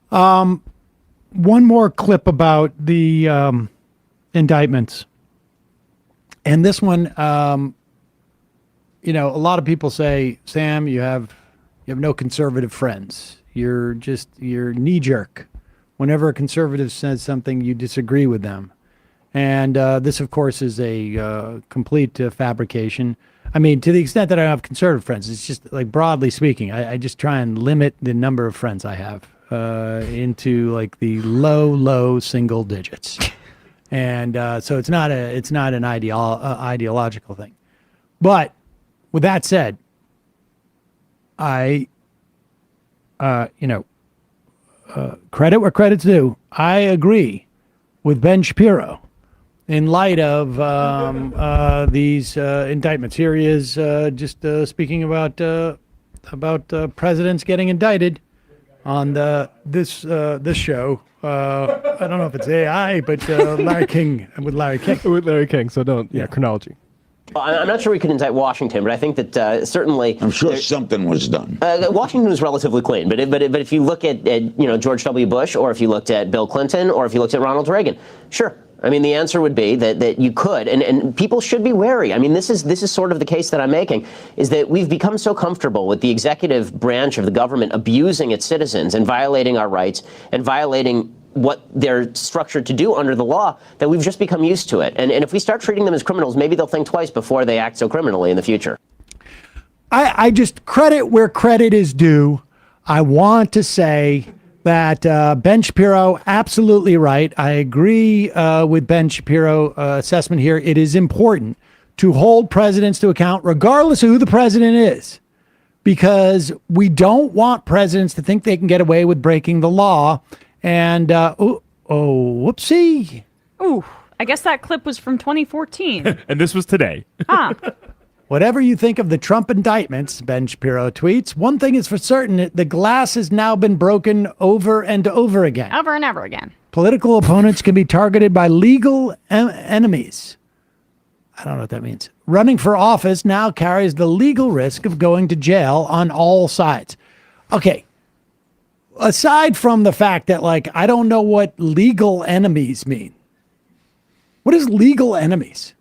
One more clip about the indictments. And this one, a lot of people say, Sam, you have no conservative friends. You're knee jerk. Whenever a conservative says something, you disagree with them. And this, of course, is a complete fabrication. I mean, to the extent that I have conservative friends, it's just like broadly speaking, I just try and limit the number of friends I have into like the low single digits. And so it's not an ideological thing. But with that said, credit where credit's due. I agree with Ben Shapiro in light of these indictments. Here he is just speaking about presidents getting indicted on this show. I don't know if it's AI, but Larry King. With Larry King, so don't, chronology. Well, I'm not sure we could indict Washington, but I think that certainly... I'm sure something was done. Washington was relatively clean, but if you look at George W. Bush, or if you looked at Bill Clinton, or if you looked at Ronald Reagan, sure. I mean, the answer would be that you could, and people should be wary. I mean, this is sort of the case that I'm making, is that we've become so comfortable with the executive branch of the government abusing its citizens and violating our rights and violating what they're structured to do under the law, that we've just become used to it. And if we start treating them as criminals, maybe they'll think twice before they act so criminally in the future. I just credit where credit is due. I want to say that Ben Shapiro, absolutely right. I agree with Ben Shapiro assessment here. It is important to hold presidents to account, regardless of who the president is, because we don't want presidents to think they can get away with breaking the law. And, whoopsie. Ooh, I guess that clip was from 2014. And this was today. Huh. Whatever you think of the Trump indictments, Ben Shapiro tweets, one thing is for certain, the glass has now been broken over and over again. Over and over again. Political opponents can be targeted by legal enemies. I don't know what that means. Running for office now carries the legal risk of going to jail on all sides. Okay. Aside from the fact that, like, I don't know what legal enemies mean. What is legal enemies?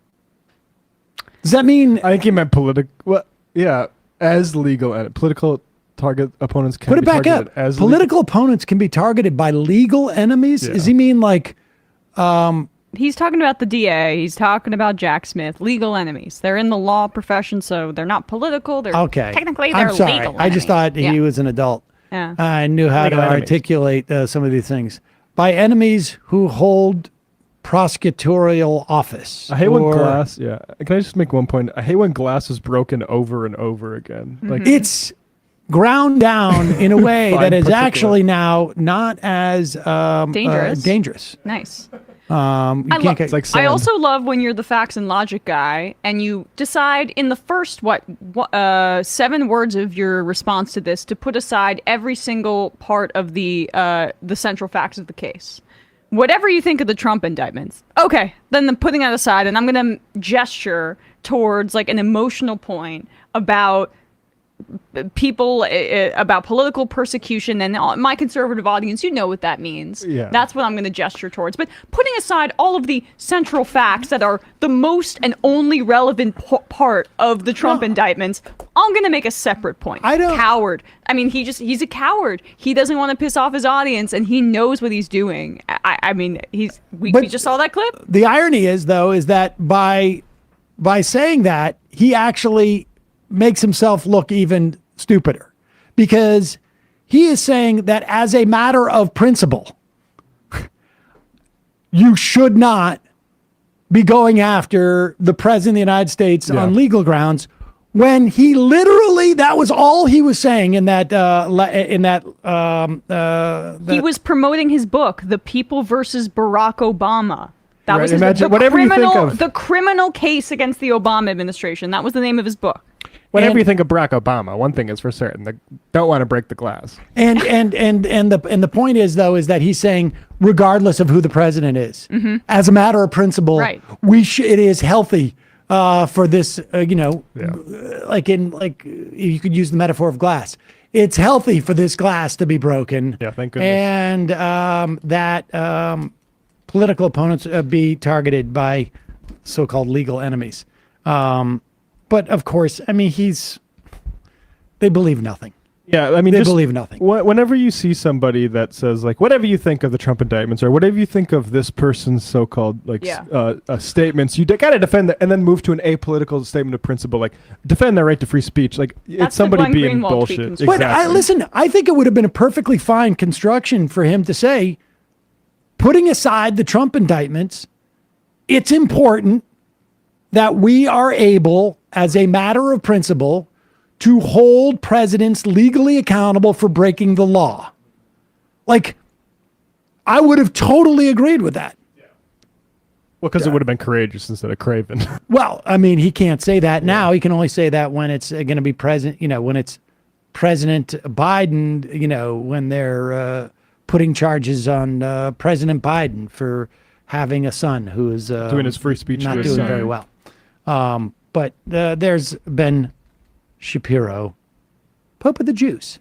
Does that mean? I think he meant political. Well, yeah, as legal political target opponents can put it be back targeted up. as Political opponents can be targeted by legal enemies. Yeah. Does he mean like? He's talking about the DA. He's talking about Jack Smith. Legal enemies. They're in the law profession, so they're not political. They're okay. Technically, they're I'm sorry. legal enemies. I just thought he was an adult. Yeah. I knew how to articulate some of these things. By enemies who hold prosecutorial office. I hate when glass. Yeah. Can I just make one point? I hate when glass is broken over and over again. Mm-hmm. Like it's ground down in a way that is actually now not as dangerous. Nice. It's like I also love when you're the facts and logic guy and you decide in the first 7 words of your response to this to put aside every single part of the central facts of the case. Whatever you think of the Trump indictments, okay, then putting that aside, and I'm going to gesture towards like an emotional point about people, about political persecution, and my conservative audience, you know what that means. Yeah. That's what I'm going to gesture towards. But putting aside all of the central facts that are the most and only relevant part of the Trump indictments, I'm going to make a separate point. Coward. I mean, he's a coward. He doesn't want to piss off his audience, and he knows what he's doing. I mean, we just saw that clip. The irony is, though, is that by saying that, he actually makes himself look even stupider, because he is saying that as a matter of principle, you should not be going after the president of the United States on legal grounds, when he literally, that was all he was saying in that he was promoting his book, The People versus Barack Obama. That was the criminal case against the Obama administration. That was the name of his book. Whenever you think of Barack Obama, one thing is for certain: they don't want to break the glass. And the point is, though, is that he's saying, regardless of who the president is, as a matter of principle, it is healthy for this. You could use the metaphor of glass. it's healthy for this glass to be broken. Yeah, thank goodness. And that political opponents be targeted by so-called legal enemies. But of course, I mean, they believe nothing. Yeah, I mean, They just believe nothing. Whenever you see somebody that says like, whatever you think of the Trump indictments or whatever you think of this person's so-called like statements, you gotta defend that and then move to an apolitical statement of principle, like defend their right to free speech. Like That's it's somebody the Glenn being Greenwald bullshit. tweet Exactly. But I think it would have been a perfectly fine construction for him to say, putting aside the Trump indictments, it's important that we are able, as a matter of principle, to hold presidents legally accountable for breaking the law. Like, I would have totally agreed with that. Well, because it would have been courageous instead of craven. Well, I mean, he can't say that now. He can only say that when it's going to be when it's President Biden, when they're putting charges on President Biden for having a son who is Doing his free speech not to his doing son. very well. But there's Ben Shapiro, Pope of the Jews.